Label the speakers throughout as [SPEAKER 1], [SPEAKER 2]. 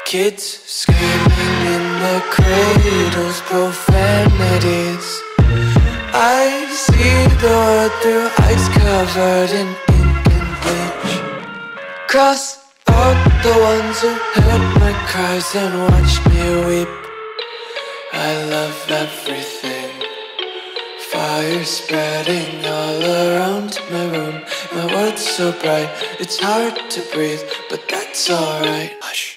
[SPEAKER 1] Kids screaming in their cradles, profanities. I see the world through eyes covered in ink and bleach. Cross out the ones who heard my cries and watched me weep. I love everything. Fire spreading all around my room. My world's so bright, it's hard to breathe, but that's alright. Hush.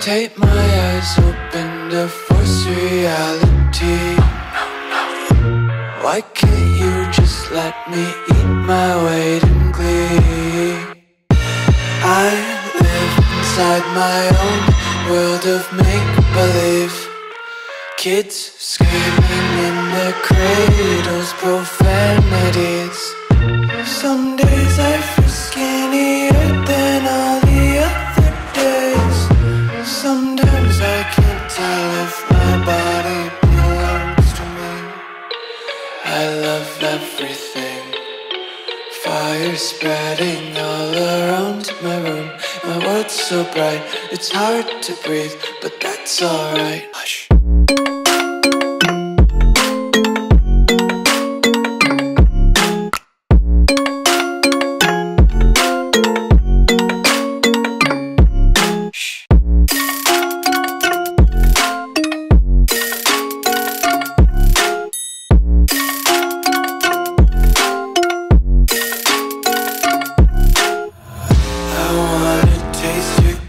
[SPEAKER 1] Take my eyes open to force reality. Why can't you just let me eat my weight in glee? I live inside my own world of make-believe. Kids screaming in their cradles, profanities. Some days I feel skinnier than all the other days. Sometimes I can't tell if my body belongs to me. I love everything. Fire spreading all around my room. My world world's so bright, it's hard to breathe, but that's alright. Hush.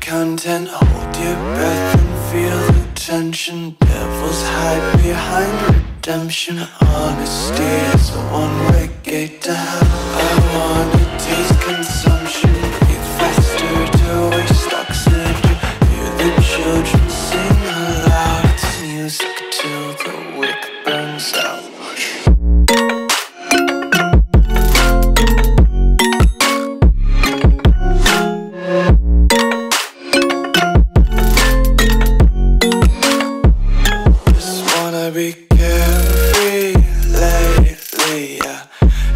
[SPEAKER 1] Content, hold your breath and feel the tension. Devils hide behind redemption. Honesty is a one-way gate to hell. I wanna taste consumption, breathe faster to waste oxygen. Hear the children sing aloud. It's music till the wick burns out. Be carefree lately, yeah.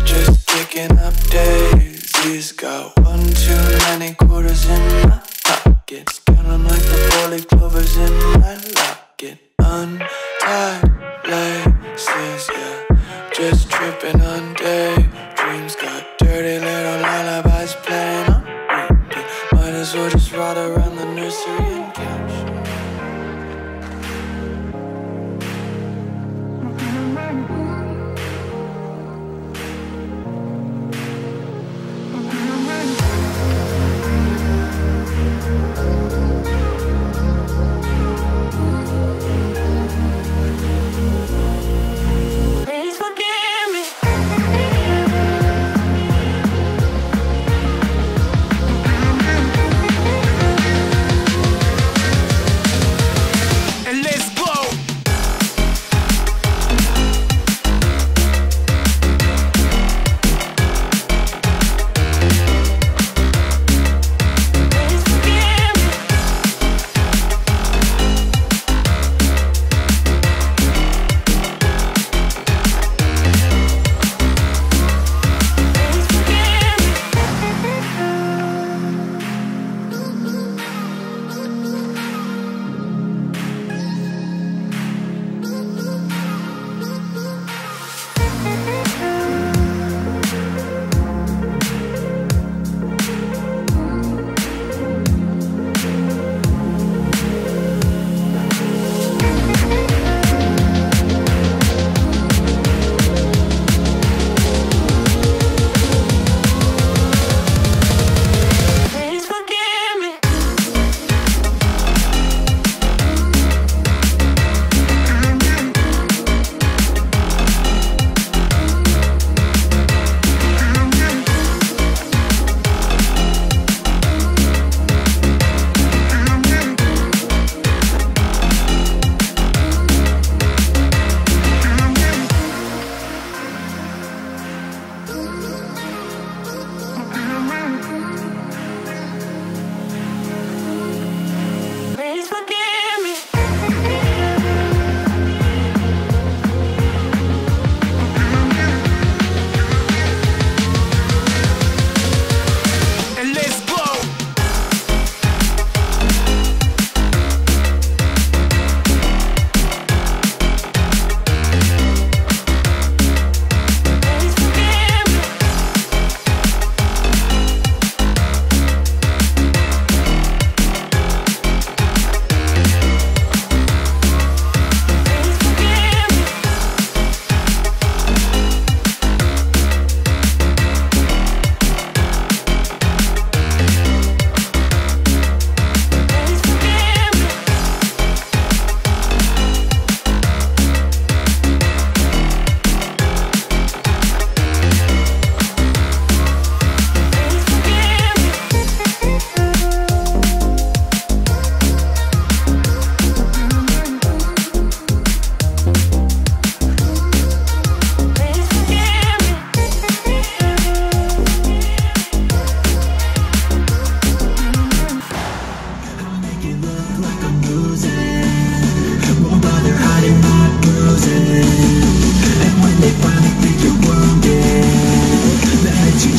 [SPEAKER 1] Just kicking up daisies. Got one too many quarters in my pockets. Count 'em like the four-leaf clovers in my locket. Untied laces, yeah. Just tripping on daydreams. Got dirty little lullabies playing on repeat. Might as well just ride around the nursery and couch.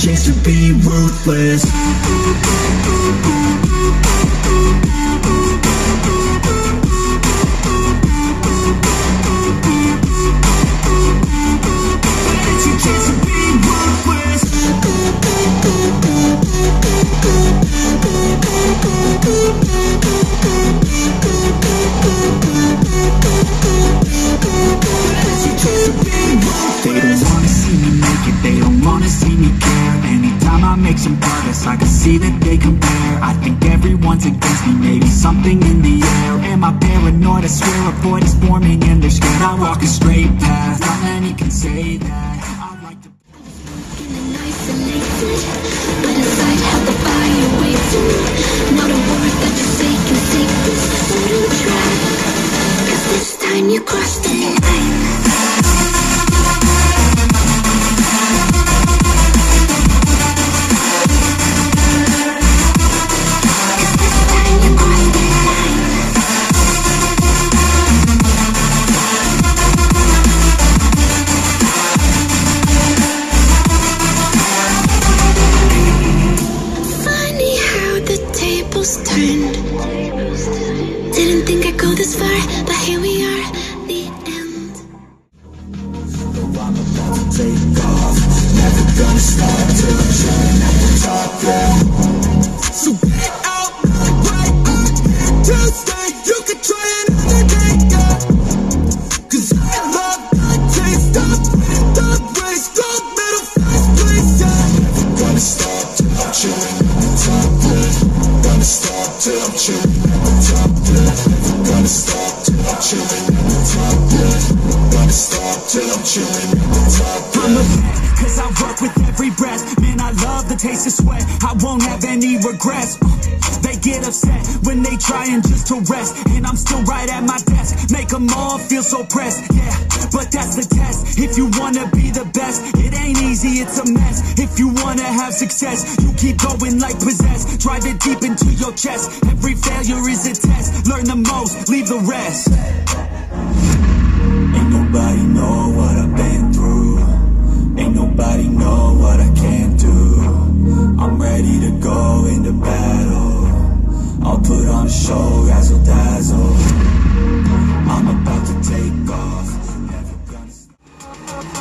[SPEAKER 2] chance to be ruthless. against me. Maybe something in the air. Am I paranoid? I swear a void is forming and they're scared. I walk a straight path, not many can say that. I like to
[SPEAKER 3] isolated, but inside have the fire waiting. Not a word that you say can save this. Wouldn't try, 'cause this time you crossed the line. Didn't think I'd go this far, but here we are, the end.
[SPEAKER 2] I'm about to take off, never gonna stop till I'm chilling at the top, yeah. So get out, right up, to stay. You can try another day, yeah. 'Cause I love the taste of the race, gold medal, first place, yeah. Never gonna stop till I'm chilling at the top, yeah. Gonna stop till I'm chilling at the top, yeah. Never gonna stop till I'm chilling at the top, yeah. Gonna stop till I'm chilling at the top, yeah. I'm a man, 'cause I work with every breath. Man, I love the taste of sweat. I won't have any regrets. They get upset when they trying just to rest, and I'm still right at my desk. Make them all feel so pressed, yeah. But that's the test. If you wanna be the best, it ain't easy, it's a mess. If you wanna have success, you keep going like possessed. Drive it deep into your chest. Every failure is a test. Learn the most, leave the rest. Ain't nobody know what I've been through. Ain't nobody know what I can't do. I'm ready to go into battle. I'll put on a show, razzle dazzle. I'm about to take off. Never gonna stop.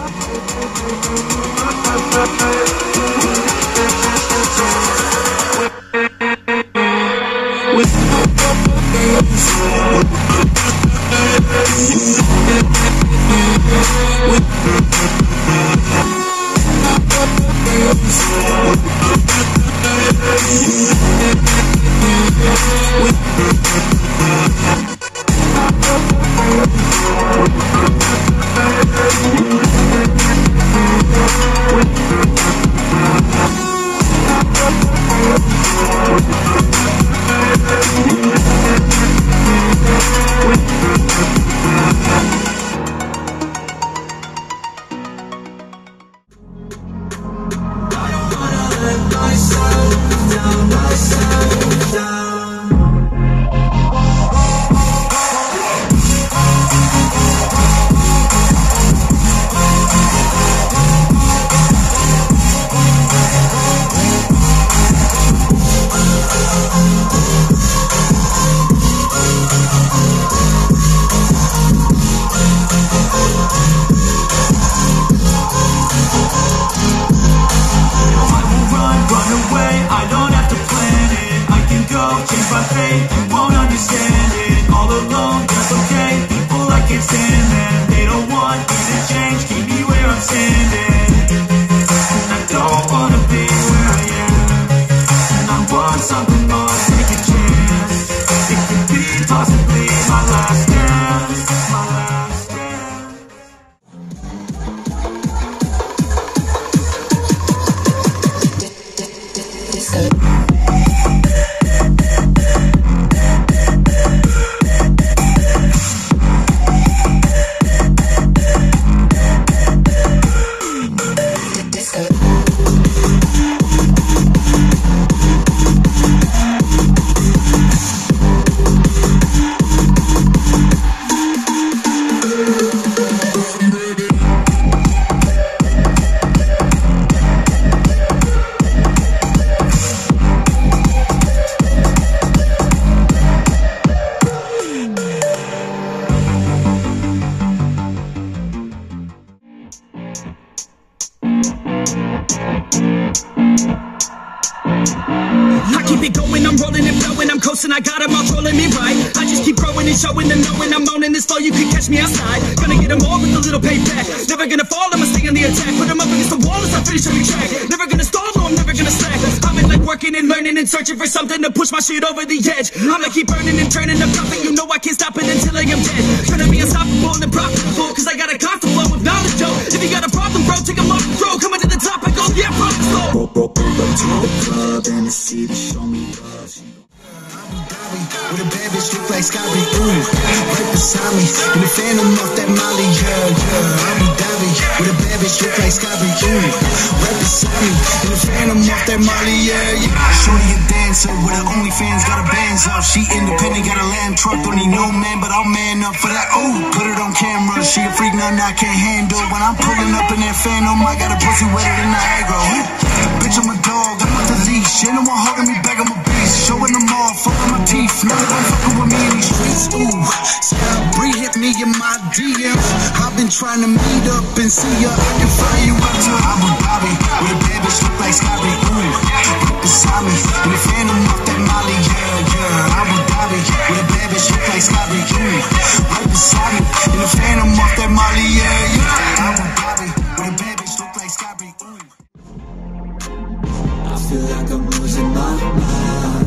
[SPEAKER 4] And I got them all trolling me right. I just keep growing and showing them, knowing I'm owning this flow. You can catch me outside. Gonna get them all with a little payback. Never gonna fall, I'ma stay on the attack. Put them up against the wall as I finish every track. Never gonna stall, no, I'm never gonna slack. I'm in like work working and learning and searching for something to push my shit over the edge. I'ma keep burning and turning the profit. You know I can't stop it until I am dead. Trying to be unstoppable and profitable, cause I got a constant flow of knowledge, yo. If you got a problem, bro, take 'em off the road. Coming to the top, I go, yeah, bro, slow.
[SPEAKER 2] Pull up to the club and the city show me love. With a bad bitch look like Scotty, ooh, right beside me, in the phantom off that Molly, yeah, Abu Dhabi. With a bad bitch look like Scotty, ooh, right beside me, in the phantom off that Molly, yeah. Shorty a dancer with her OnlyFans, got her bands up. She independent, got a lamb truck, don't need no man, but I'll man up for that. Ooh, put it on camera. She a freak, nothing I can't handle. When I'm pulling up in that phantom, I got a pussy wetter than Niagara. Bitch, I'm a dog, I'm on the leash. Ain't no one holding me back, I'm a beast. Showing them all, fucking my teeth. None of them fucking with me in these streets. Ooh, Bree hit me in my DMs. I've been trying to meet up and see ya. I can fly you out to Abu Dhabi. With a bad bitch look like Scotty. Ooh, right beside me, in the phantom off that Molly. Yeah, Abu Dhabi. With a bad bitch look like Scotty. Ooh, right beside me, in the phantom off that Molly. Yeah, Abu Dhabi. With a bad bitch look like Scotty. Ooh.
[SPEAKER 1] I feel like I'm losing my mind.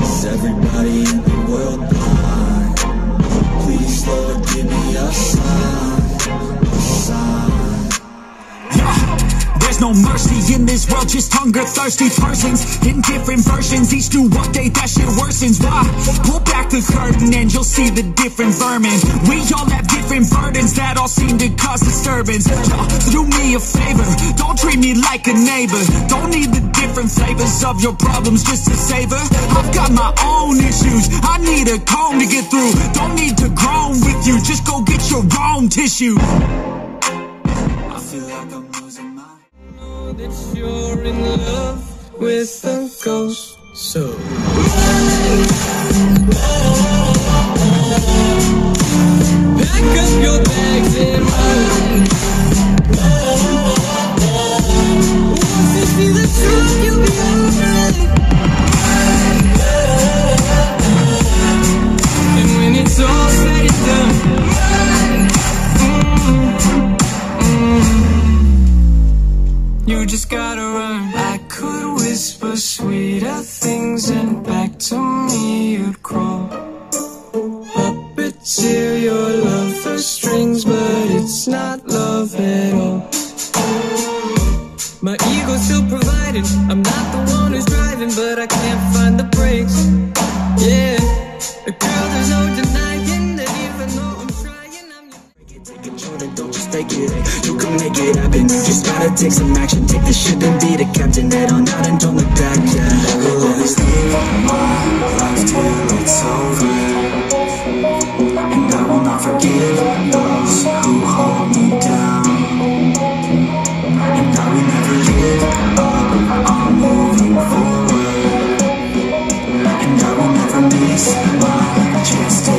[SPEAKER 1] Is everybody in the world blind? Please, Lord, give me a sign, a sign.
[SPEAKER 4] There's no mercy in this world, just hunger-thirsty persons in different versions. Each new update, that shit worsens. Why? Pull back the curtain and you'll see the different vermin. We all have different burdens that all seem to cause disturbance. Do me a favor, don't treat me like a neighbor. Don't need the different flavors of your problems just to savor. I've got my own issues, I need a comb to get through. Don't need to groan with you, just go get your own tissue.
[SPEAKER 1] I feel like I'm losing my mind. That you're in love with a ghost. So pack up your bags and run. Once you see the truth, you'll be alright. And when it's all said and done, you just gotta run. I could whisper sweeter things and back to me you'd crawl. Puppeteer your love for strings, but it's not love at all. My ego's still providing, I'm not the one who's driving, but I can't find the brakes. Yeah, girl, there's no denying that even though I'm trying, I'm take control, don't just take it. You can make it happen, you just gotta take some action. Take the ship and be the captain, head on out and don't look back. Yeah, we'll always live my life till it's over, and I will not forgive those who hold me down. And I will never give up, I'm moving forward, and I will never miss my chance to